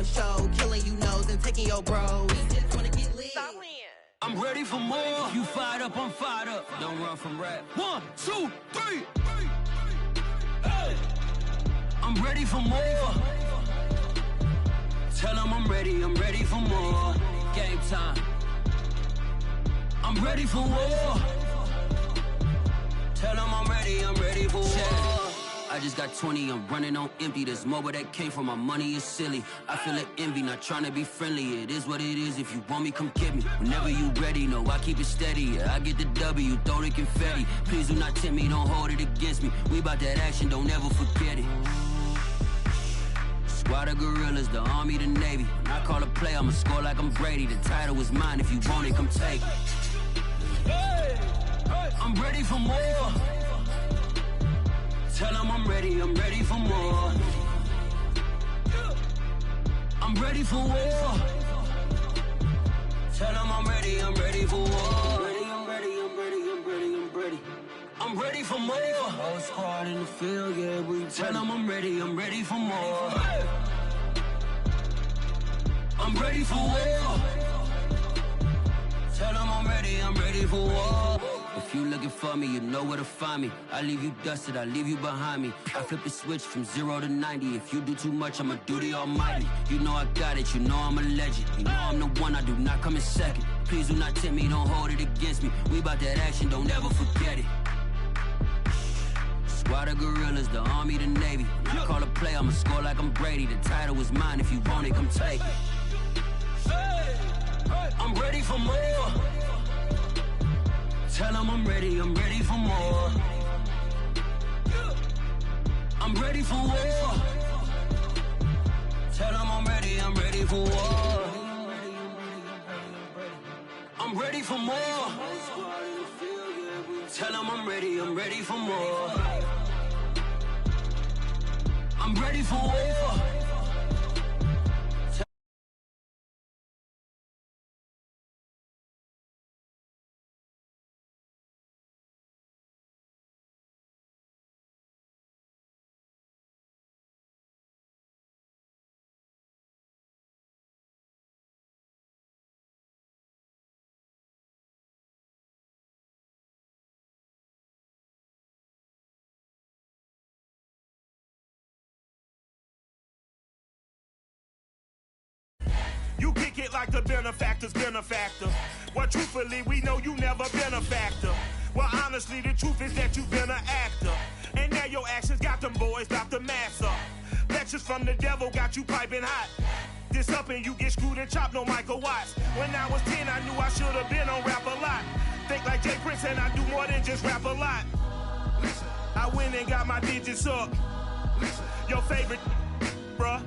one show, killing you nose and taking your bros. We just wanna get lit. I'm ready for more. If you fired up, I'm fired up. Don't run from rap. 1, 2, 3. Hey. I'm ready for more. Tell them I'm ready for more. Game time. I'm ready for war. Tell them I'm ready for war. I just got 20, I'm running on empty. There's more where that came from, my money is silly. I feel it envy, not trying to be friendly. It is what it is, if you want me, come get me. Whenever you ready, no, I keep it steady. Yeah, I get the W, throw the confetti. Please do not tempt me, don't hold it against me. We about that action, don't ever forget it. Squad of gorillas, the army, the navy. When I call a play, I'ma score like I'm Brady. The title is mine, if you want it, come take it. Hey, hey. I'm ready for more. Tell them I'm ready for more. I'm ready for war. Tell them I'm ready for war. I'm ready for more. Whole squad in the field, yeah, we tell them I'm ready for more. I'm ready for war. Tell them I'm ready for war. If you looking for me, you know where to find me. I leave you dusted, I leave you behind me. I flip the switch from 0 to 90. If you do too much, I'ma do the almighty. You know I got it, you know I'm a legend. You know I'm the one, I do not come in second. Please do not tempt me, don't hold it against me. We about that action, don't ever forget it. Squad of gorillas, the army, the navy. When I call a play, I'ma score like I'm Brady. The title is mine, if you want it, come take it. I'm ready for more. Tell them I'm ready for more. I'm ready for war. Tell them I'm ready for war. I'm ready for more. Tell them I'm ready for more. I'm ready for war. You kick it like the benefactor's benefactor. Well, truthfully, we know you never been a factor. Well, honestly, the truth is that you've been an actor. And now your actions got them boys about to mass up. Lectures from the devil got you piping hot. This up and you get screwed and chopped, no Michael Watts. When I was 10, I knew I should have been on rap a lot. Think like Jay Prince and I do more than just rap a lot. Listen, I went and got my digits up. Listen, your favorite, bruh.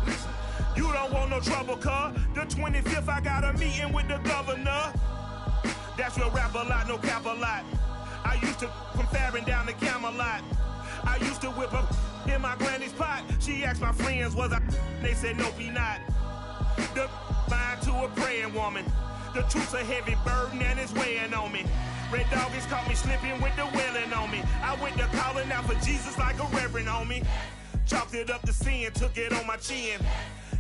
Listen. You don't want no trouble, cuz. The 25th, I got a meeting with the governor. That's real rap a lot, no cap a lot. I used to from Farron down to Camelot. I used to whip up in my granny's pot. She asked my friends, was I? They said, nope, he not. The line to a praying woman. The truth's a heavy burden and it's weighing on me. Red Doggies caught me slipping with the wailing on me. I went to calling out for Jesus like a reverend on me. Chalked it up to sin, took it on my chin.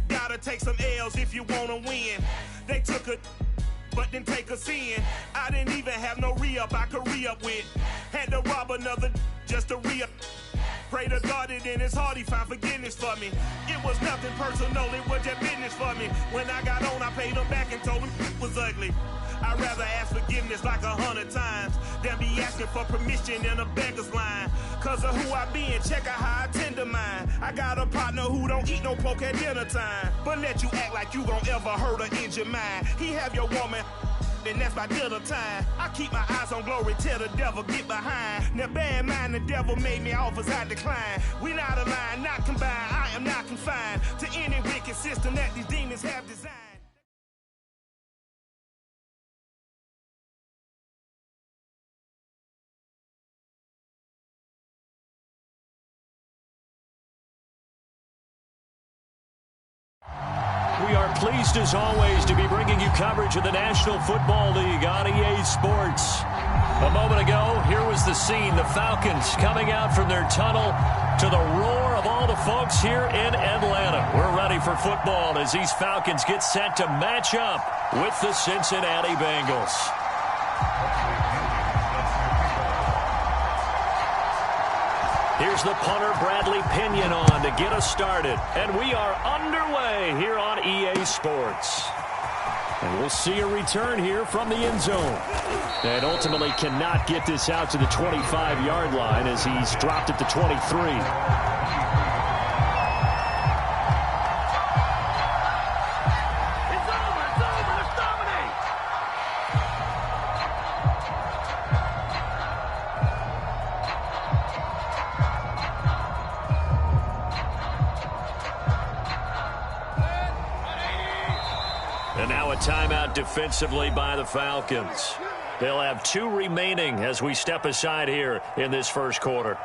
Gotta take some L's if you wanna win. They took a, but didn't take us in. I didn't even have no re-up I could re-up with. Had to rob another just to re-up. Pray to God that in his heart he found forgiveness for me. It was nothing personal, it was just business for me. When I got on, I paid him back and told him it was ugly. I'd rather ask forgiveness like 100 times than be asking for permission in a beggar's line. Cause of who I be and check out how I tend to mine. I got a partner who don't eat no pork at dinner time, but let you act like you gon' ever hurt or injure mine. He have your woman, and that's by dinner time. I keep my eyes on glory till the devil get behind. Now bad mind, the devil made me offers I decline. We not aligned, not combined, I am not confined to any wicked system that these demons have designed. We are pleased, as always, to be bringing you coverage of the National Football League on EA Sports. A moment ago, here was the scene. The Falcons coming out from their tunnel to the roar of all the folks here in Atlanta. We're ready for football as these Falcons get set to match up with the Cincinnati Bengals. Here's the punter, Bradley Pinion, on to get us started. And we are underway here on EA Sports. And we'll see a return here from the end zone. And ultimately cannot get this out to the 25-yard line as he's dropped at the 23. And now a timeout defensively by the Falcons. They'll have 2 remaining as we step aside here in this first quarter.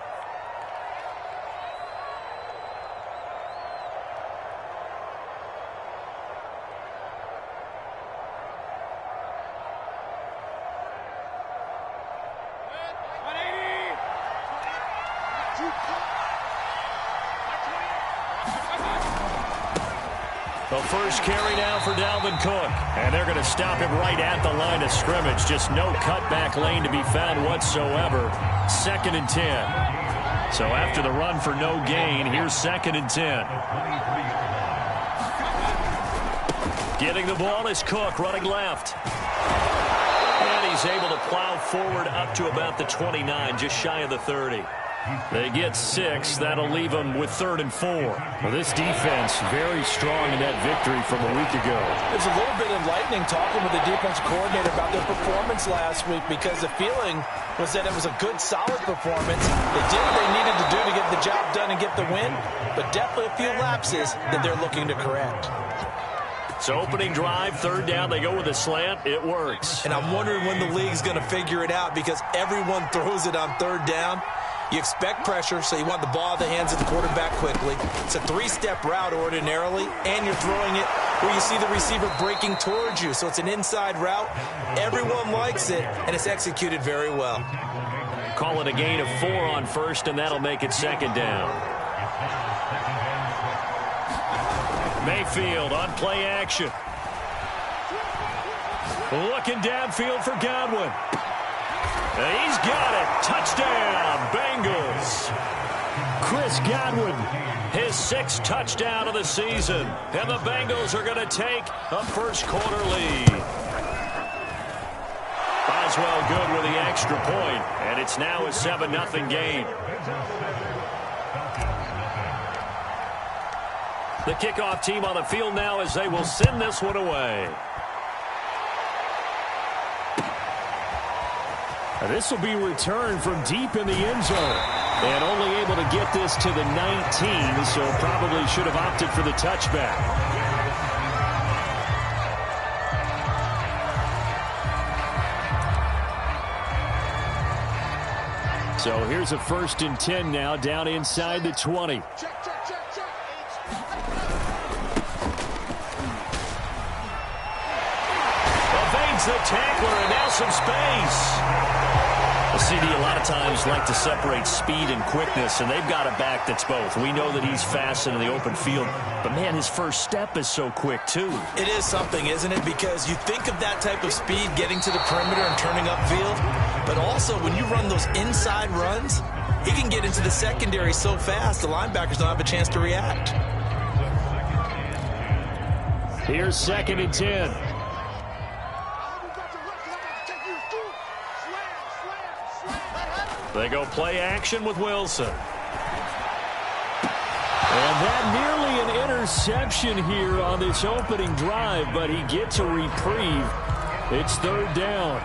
The first carry now for Dalvin Cook. And they're going to stop him right at the line of scrimmage. Just no cutback lane to be found whatsoever. 2nd and 10. So after the run for no gain, here's 2nd and 10. Getting the ball is Cook running left. And he's able to plow forward up to about the 29, just shy of the 30. They get 6. That'll leave them with 3rd and 4. Well, this defense very strong in that victory from a week ago. It was a little bit enlightening talking with the defense coordinator about their performance last week because the feeling was that it was a good, solid performance. They did what they needed to do to get the job done and get the win, but definitely a few lapses that they're looking to correct. So opening drive, 3rd down, they go with a slant. It works. And I'm wondering when the league's going to figure it out because everyone throws it on 3rd down. You expect pressure, so you want the ball in the hands of the quarterback quickly. It's a 3-step route ordinarily, and you're throwing it where you see the receiver breaking towards you. So it's an inside route. Everyone likes it, and it's executed very well. Call it a gain of 4 on 1st, and that'll make it 2nd down. Mayfield on play action. Looking downfield for Godwin. He's got it. Touchdown, Bengals. Chris Godwin, his 6th touchdown of the season. And the Bengals are going to take a first-quarter lead. Boswell good with the extra point, and it's now a 7-0 game. The kickoff team on the field now as they will send this one away. This will be returned from deep in the end zone. And only able to get this to the 19, so probably should have opted for the touchback. So here's a 1st and 10 now down inside the 20. Evades the tackler and now some space. CD a lot of times like to separate speed and quickness, and they've got a back that's both. We know that he's fast in the open field, but man, his first step is so quick too. It is something, isn't it? Because you think of that type of speed getting to the perimeter and turning upfield, but also when you run those inside runs, he can get into the secondary so fast the linebackers don't have a chance to react. Here's 2nd and 10. They go play action with Wilson. And that nearly an interception here on this opening drive, but he gets a reprieve. It's 3rd down.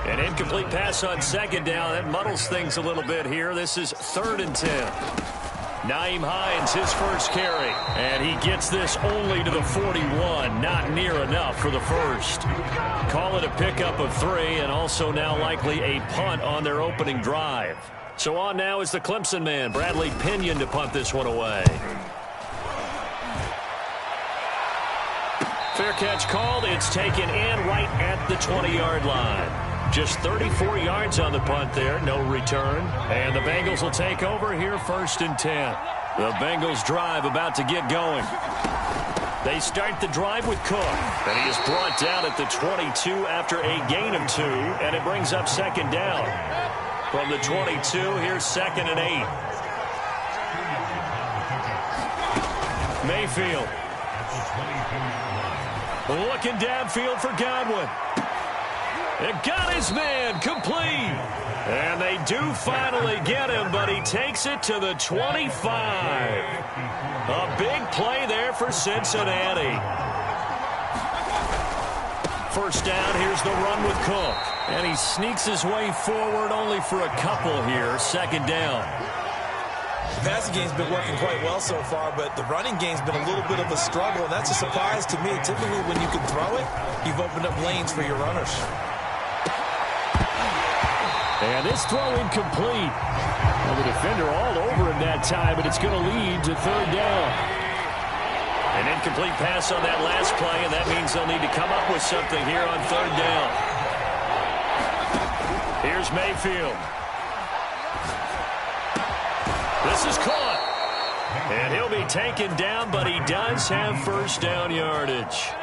An incomplete pass on 2nd down. That muddles things a little bit here. This is 3rd and 10. Nyheim Hines, his first carry. And he gets this only to the 41. Not near enough for the first. Call it a pickup of 3, and also now likely a punt on their opening drive. So on now is the Clemson man, Bradley Pinion, to punt this one away. Fair catch called. It's taken in right at the 20-yard line. Just 34 yards on the punt there, no return. And the Bengals will take over here 1st and 10. The Bengals drive about to get going. They start the drive with Cook. And he is brought down at the 22 after a gain of 2. And it brings up second down. From the 22, here's 2nd and 8. Mayfield. Looking downfield for Godwin. It got his man complete. And they do finally get him, but he takes it to the 25. A big play there for Cincinnati. First down, here's the run with Cook. And he sneaks his way forward only for a couple here. 2nd down. The passing game's been working quite well so far, but the running game's been a little bit of a struggle, and that's a surprise to me. Typically, when you can throw it, you've opened up lanes for your runners. And this throw incomplete. Well, the defender all over him that time, but it's going to lead to 3rd down. An incomplete pass on that last play, and that means they'll need to come up with something here on 3rd down. Here's Mayfield. This is caught. And he'll be taken down, but he does have first down yardage.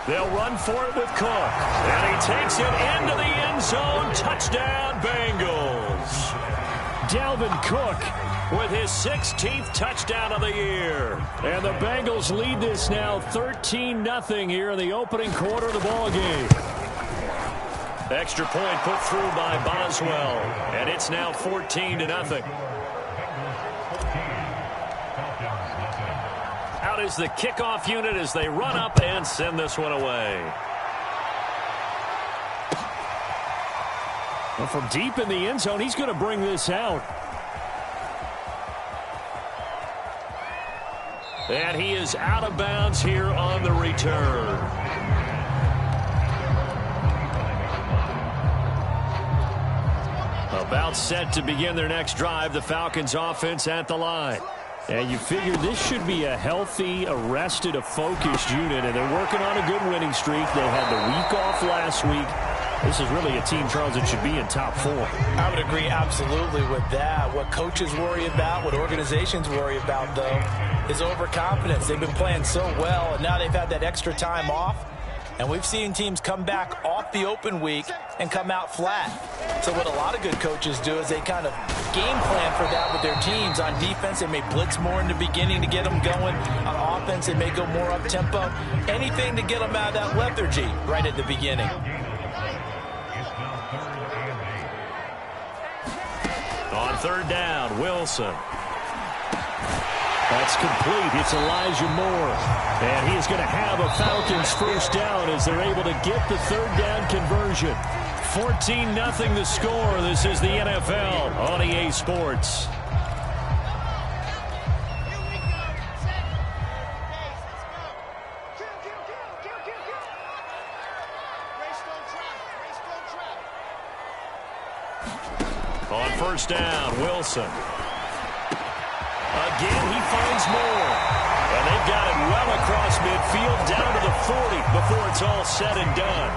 They'll run for it with Cook. And he takes it into the end zone. Touchdown, Bengals. Dalvin Cook with his 16th touchdown of the year. And the Bengals lead this now 13-0 here in the opening quarter of the ball game. Extra point put through by Boswell. And it's now 14-0. Out is the kickoff unit as they run up and send this one away. Well, from deep in the end zone, he's going to bring this out. And he is out of bounds here on the return. About set to begin their next drive, the Falcons offense at the line. And you figure this should be a healthy, a rested, a focused unit, and they're working on a good winning streak. They had the week off last week. This is really a team, Charles, that should be in top 4. I would agree absolutely with that. What coaches worry about, what organizations worry about, though, is overconfidence. They've been playing so well, and now they've had that extra time off. And we've seen teams come back off the open week and come out flat. So what a lot of good coaches do is they kind of game plan for that with their teams. On defense, they may blitz more in the beginning to get them going. On offense, they may go more up-tempo. Anything to get them out of that lethargy right at the beginning. On 3rd down, Wilson. That's complete. It's Elijah Moore. And he is going to have a Falcons first down as they're able to get the 3rd down conversion. 14-0 the score. This is the NFL on EA Sports. On first down, Wilson. Again, he finds more. And they've got it well across midfield, down to the 40 before it's all said and done.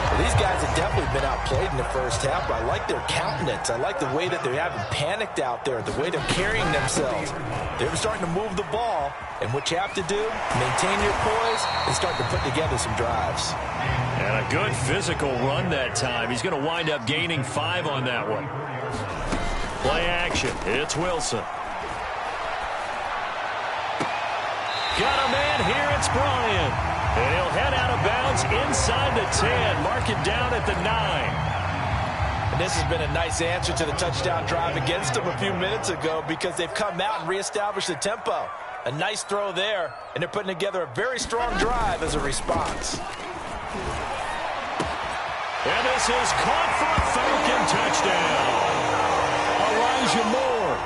Well, these guys have definitely been outplayed in the first half, but I like their countenance. I like the way that they haven't panicked out there, the way they're carrying themselves. They're starting to move the ball, and what you have to do, maintain your poise and start to put together some drives. And a good physical run that time. He's going to wind up gaining 5 on that one. Play action. It's Wilson. Got a man here, it's Bryant. And he'll head out of bounds inside the 10. Mark it down at the 9. And this has been a nice answer to the touchdown drive against them a few minutes ago because they've come out and reestablished the tempo. A nice throw there, and they're putting together a very strong drive as a response. And this is caught for a Falcon touchdown. Elijah Moore,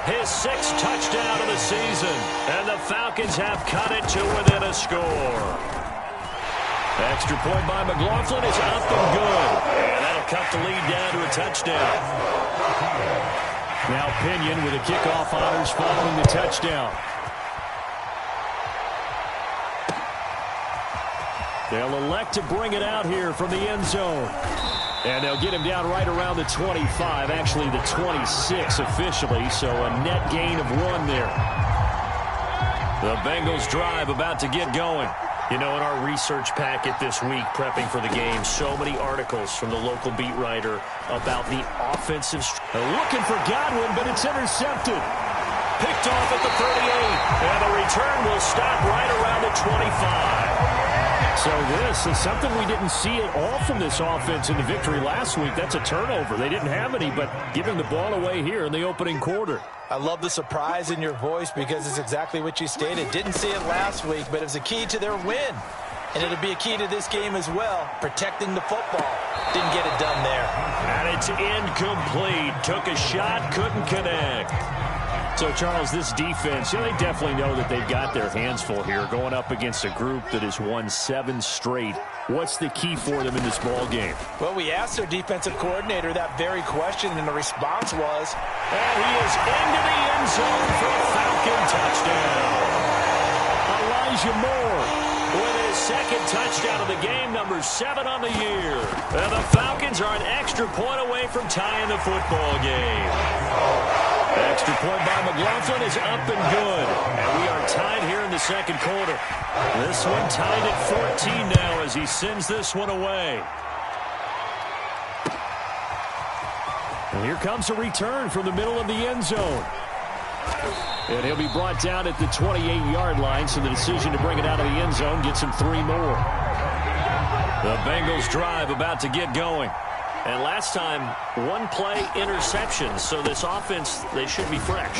his 6th touchdown of the season. And the Falcons have cut it to within a score. Extra point by McLaughlin is up and good. And that'll cut the lead down to a touchdown. Now Pinion with the kickoff honors following the touchdown. They'll elect to bring it out here from the end zone. And they'll get him down right around the 25, actually the 26 officially, so a net gain of 1 there. The Bengals drive about to get going. You know, in our research packet this week, prepping for the game, so many articles from the local beat writer about the offensive. Looking for Godwin, but it's intercepted. Picked off at the 38, and the return will stop right around the 25. So this is something we didn't see at all from this offense in the victory last week. That's a turnover. They didn't have any, but giving the ball away here in the opening quarter. I love the surprise in your voice because it's exactly what you stated. Didn't see it last week, but it was a key to their win. And it'll be a key to this game as well, protecting the football. Didn't get it done there. And it's incomplete. Took a shot, couldn't connect. So, Charles, this defense, they definitely know that they've got their hands full here, going up against a group that has won 7 straight. What's the key for them in this ball game? Well, we asked their defensive coordinator that very question, and the response was, and he is into the end zone for a Falcon touchdown. Elijah Moore with his second touchdown of the game, number 7 on the year. And the Falcons are an extra point away from tying the football game. Extra point by McLaughlin is up and good. And we are tied here in the second quarter. This one tied at 14 now as he sends this one away. And here comes a return from the middle of the end zone. And he'll be brought down at the 28-yard line, so the decision to bring it out of the end zone gets him 3 more. The Bengals drive about to get going. And last time, 1 play interception. So this offense, they should be fresh.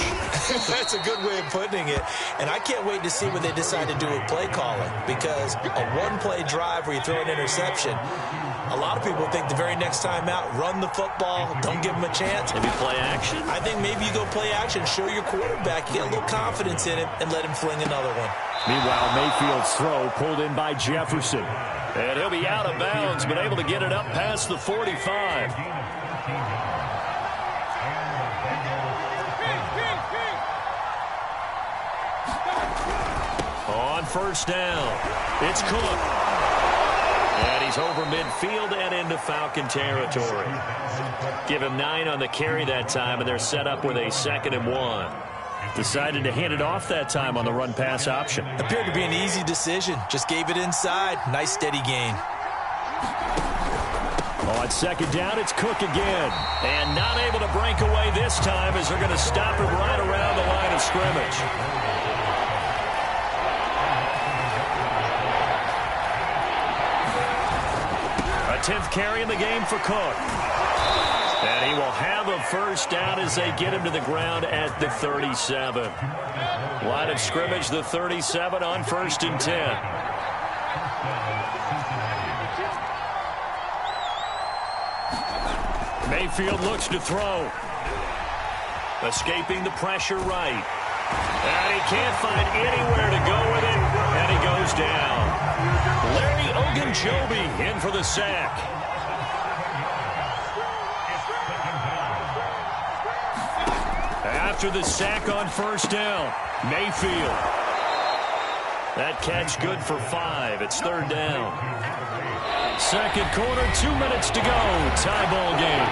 That's a good way of putting it. And I can't wait to see what they decide to do with play calling. Because a 1-play drive where you throw an interception, a lot of people think the very next time out, run the football, don't give them a chance. Maybe play action? I think maybe you go play action, show your quarterback, you get a little confidence in him, and let him fling another one. Meanwhile, Mayfield's throw pulled in by Jefferson. And he'll be out of bounds, but able to get it up past the 45. On first down, it's Cook. And he's over midfield and into Falcon territory. Give him 9 on the carry that time, and they're set up with a 2nd and 1. Decided to hand it off that time on the run-pass option. Appeared to be an easy decision. Just gave it inside. Nice steady gain. On 2nd down, it's Cook again. And not able to break away this time as they're going to stop him right around the line of scrimmage. A 10th carry in the game for Cook. And he will have a first down as they get him to the ground at the 37. Line of scrimmage, the 37 on 1st and 10. Mayfield looks to throw. Escaping the pressure right. And he can't find anywhere to go with it. And he goes down. Larry Ogunjobi in for the sack. After the sack on 1st down, Mayfield. That catch good for 5. It's 3rd down. Second quarter, 2 minutes to go. Tie ball game.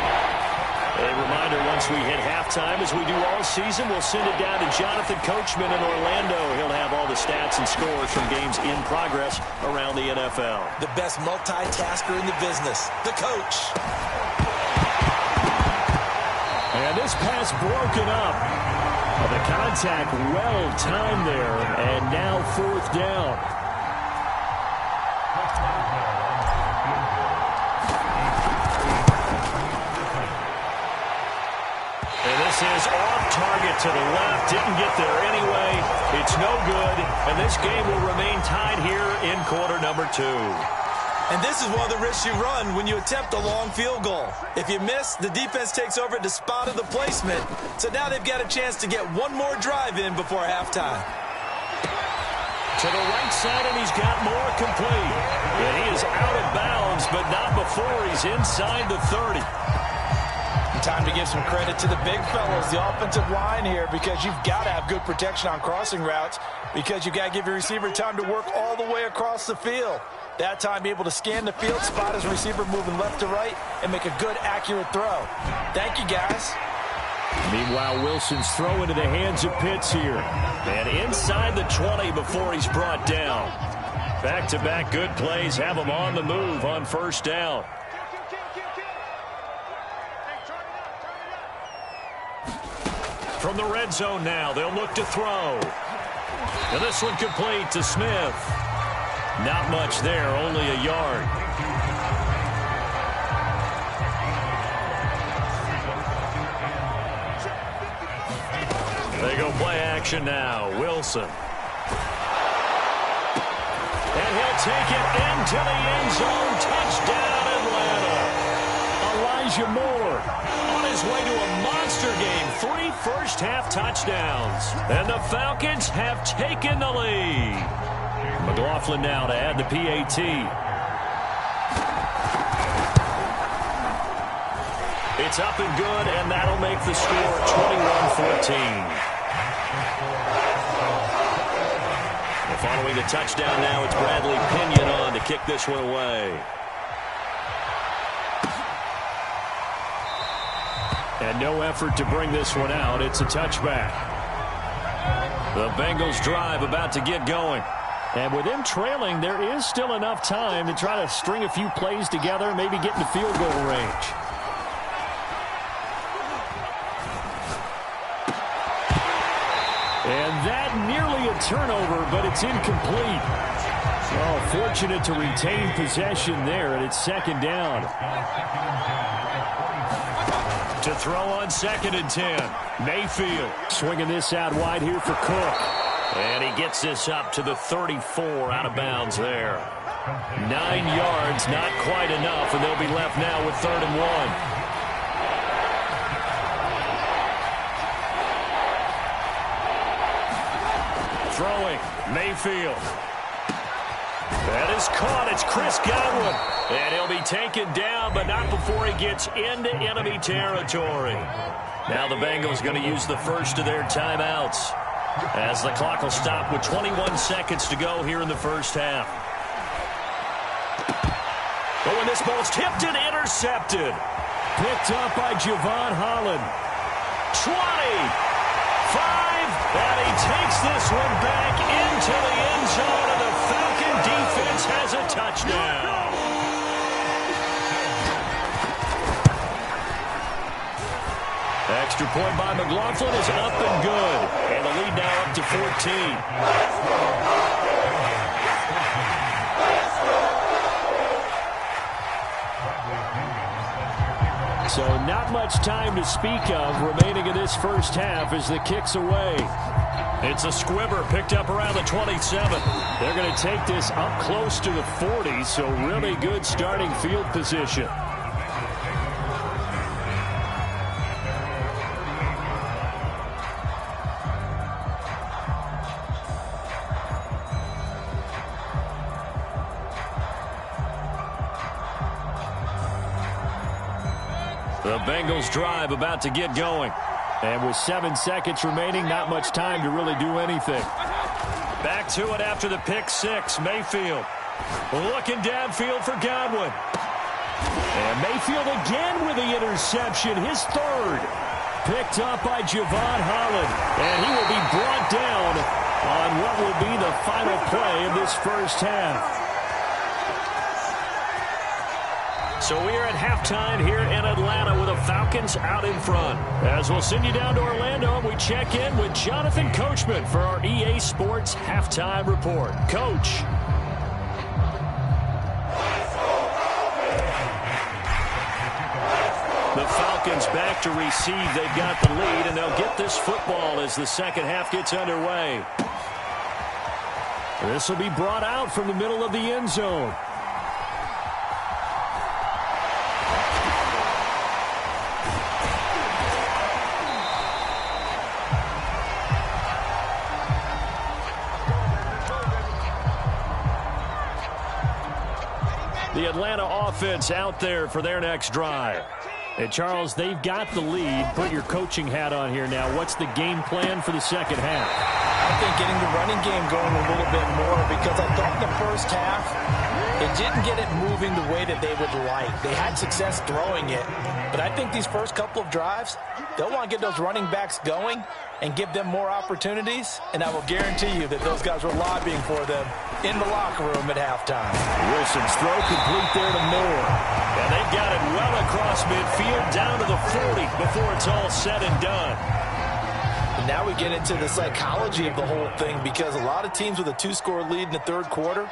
A reminder, once we hit halftime, as we do all season, we'll send it down to Jonathan Coachman in Orlando. He'll have all the stats and scores from games in progress around the NFL. The best multitasker in the business, the coach. And this pass broken up. The contact well timed there, and now 4th down. And this is off target to the left. Didn't get there anyway. It's no good, and this game will remain tied here in quarter number 2. And this is one of the risks you run when you attempt a long field goal. If you miss, the defense takes over at the spot of the placement. So now they've got a chance to get one more drive in before halftime. To the right side, and he's got more complete. And he is out of bounds, but not before he's inside the 30. Time to give some credit to the big fellas, the offensive line here, because you've got to have good protection on crossing routes, because you've got to give your receiver time to work all the way across the field. That time, be able to scan the field, spot his receiver moving left to right, and make a good, accurate throw. Thank you, guys. Meanwhile, Wilson's throw into the hands of Pitts here. And inside the 20 before he's brought down. Back-to-back good plays have him on the move on first down. From the red zone now, they'll look to throw. And this one complete to Smith. Not much there, only a yard. They go play action now. Wilson. And he'll take it into the end zone. Touchdown, Atlanta. Elijah Moore on his way to a monster game. 3 first-half touchdowns. And the Falcons have taken the lead. McLaughlin now to add the PAT. It's up and good, and that'll make the score 21-14. Following the touchdown now, it's Bradley Pinion on to kick this one away. And no effort to bring this one out. It's a touchback. The Bengals drive about to get going. And with them trailing, there is still enough time to try to string a few plays together, maybe get into field goal range. And that nearly a turnover, but it's incomplete. Well, fortunate to retain possession there, and it's second down. To throw on 2nd and 10. Mayfield swinging this out wide here for Cook. And he gets this up to the 34 out of bounds there. 9 yards, not quite enough, and they'll be left now with 3rd and 1. Throwing, Mayfield. That is caught. It's Chris Godwin. And he'll be taken down, but not before he gets into enemy territory. Now the Bengals going to use the first of their timeouts, as the clock will stop with 21 seconds to go here in the first half. But when this ball's tipped and intercepted. Picked up by Javon Holland. 20. 5, and he takes this one back into the end zone, and the Falcon defense has a touchdown. Extra point by McLaughlin is up and good, and the lead now up to 14. So not much time to speak of remaining in this first half as the kick's away. It's a squibber picked up around the 27. They're going to take this up close to the 40, so really good starting field position. The Bengals drive about to get going. And with 7 seconds remaining, not much time to really do anything. Back to it after the pick 6. Mayfield looking downfield for Godwin. And Mayfield again with the interception, his 3rd. Picked up by Javon Holland. And he will be brought down on what will be the final play of this first half. So we are at halftime here in Atlanta with the Falcons out in front. As we'll send you down to Orlando, we check in with Jonathan Coachman for our EA Sports Halftime Report. Coach. The Falcons back to receive. They've got the lead, and they'll get this football as the second half gets underway. This will be brought out from the middle of the end zone. The Atlanta offense out there for their next drive. And Charles, they've got the lead. Put your coaching hat on here now. What's the game plan for the second half? I think getting the running game going a little bit more, because I thought in the first half It didn't get it moving the way that they would like. They had success throwing it, but I think these first couple of drives, they'll want to get those running backs going and give them more opportunities, and I will guarantee you that those guys were lobbying for them in the locker room at halftime. Wilson's throw complete there to Moore. And they've got it well across midfield down to the 40 before it's all said and done. And now we get into the psychology of the whole thing, because a lot of teams with a 2-score lead in the third quarter,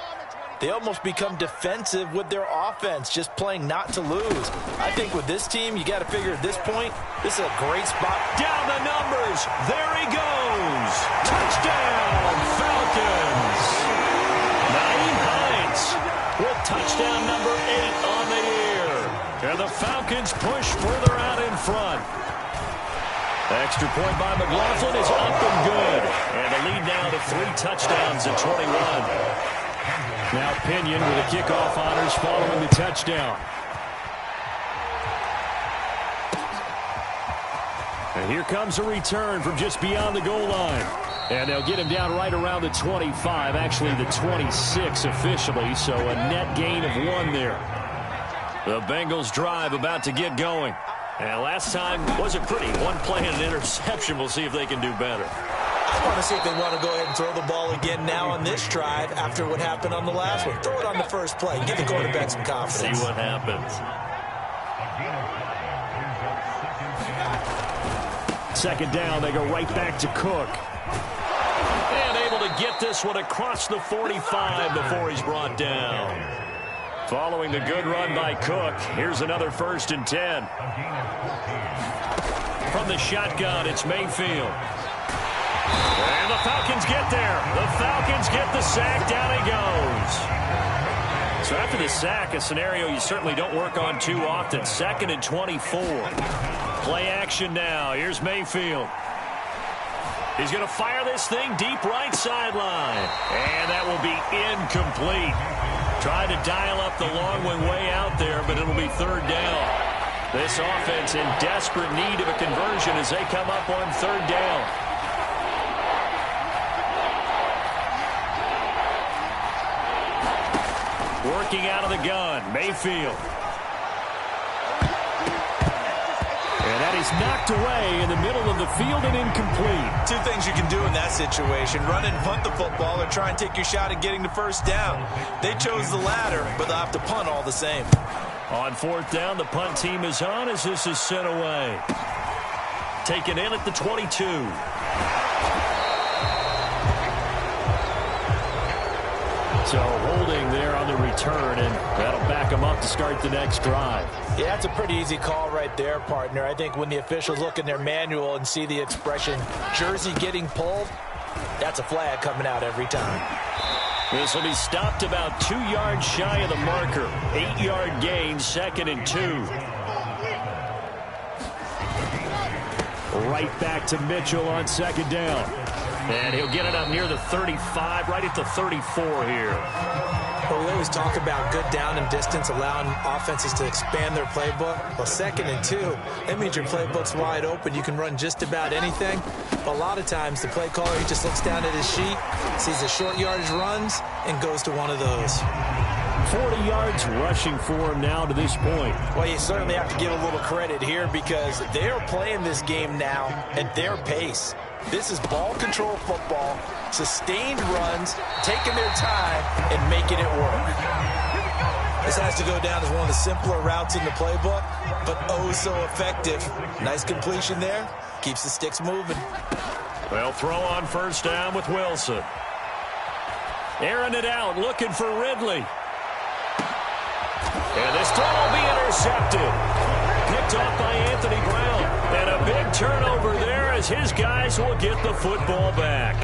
they almost become defensive with their offense, just playing not to lose. I think with this team, you got to figure at this point, this is a great spot. Down the numbers. There he goes. Touchdown, Falcons. Naeem Hines with touchdown number 8 on the year. And the Falcons push further out in front. Extra point by McLaughlin is up and good. And the lead now to 3 touchdowns at 21. Now Pinion with the kickoff honors following the touchdown. And here comes a return from just beyond the goal line. And they'll get him down right around the 25, actually the 26 officially, so a net gain of 1 there. The Bengals drive about to get going. And last time wasn't pretty. 1 play and an interception. We'll see if they can do better. I want to see if they want to go ahead and throw the ball again now on this drive after what happened on the last one. Throw it on the first play. Give the quarterback some confidence. See what happens. Second down, they go right back to Cook. And able to get this one across the 45 before he's brought down. Following the good run by Cook, here's another 1st and 10. From the shotgun, it's Mayfield. And the Falcons get there. The Falcons get the sack. Down he goes. So after the sack, a scenario you certainly don't work on too often. 2nd and 24. Play action now. Here's Mayfield. He's going to fire this thing deep right sideline. And that will be incomplete. Tried to dial up the long one way out there, but it'll be 3rd down. This offense in desperate need of a conversion as they come up on 3rd down. Working out of the gun, Mayfield. And that is knocked away in the middle of the field and incomplete. 2 things you can do in that situation. Run and punt the football or try and take your shot at getting the 1st down. They chose the latter, but they'll have to punt all the same. On 4th down, the punt team is on as this is sent away. Taken in at the 22. So holding there on the return, and that'll back them up to start the next drive. Yeah, that's a pretty easy call right there, partner. I think when the officials look in their manual and see the expression jersey getting pulled, that's a flag coming out every time. This will be stopped about 2 yards shy of the marker. 8-yard gain, 2nd and 2. Right back to Mitchell on 2nd down. And he'll get it up near the 35, right at the 34 here. Well, we always talk about good down and distance, allowing offenses to expand their playbook. Well, 2nd and 2, that means your playbook's wide open. You can run just about anything. But a lot of times, the play caller, he just looks down at his sheet, sees the short yardage runs, and goes to one of those. 40 yards rushing for him now to this point. Well, you certainly have to give a little credit here because they are playing this game now at their pace. This is ball control football, sustained runs, taking their time, and making it work. This has to go down as one of the simpler routes in the playbook, but oh so effective. Nice completion there. Keeps the sticks moving. They'll throw on 1st down with Wilson. Airing it out, looking for Ridley. And this throw will be intercepted. Picked off by Anthony Brown. And a big turnover there as his guys will get the football back.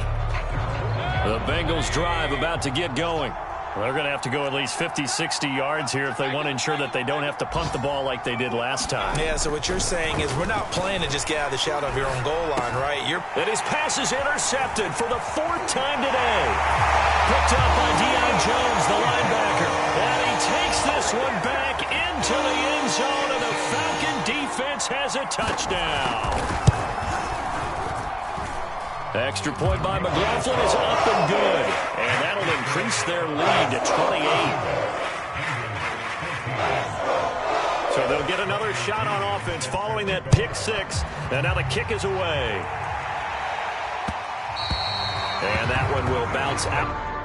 The Bengals drive about to get going. Well, they're going to have to go at least 50, 60 yards here if they want to ensure that they don't have to punt the ball like they did last time. Yeah, so what you're saying is we're not playing to just get out of the shadow of your own goal line, right? And his pass is intercepted for the 4th time today. Picked up by Deion Jones, the linebacker. And he takes this one back into the end zone, and the Falcon defense has a touchdown. Extra point by McLaughlin is up and good. And that'll increase their lead to 28. So they'll get another shot on offense following that pick six. And now the kick is away. And that one will bounce out.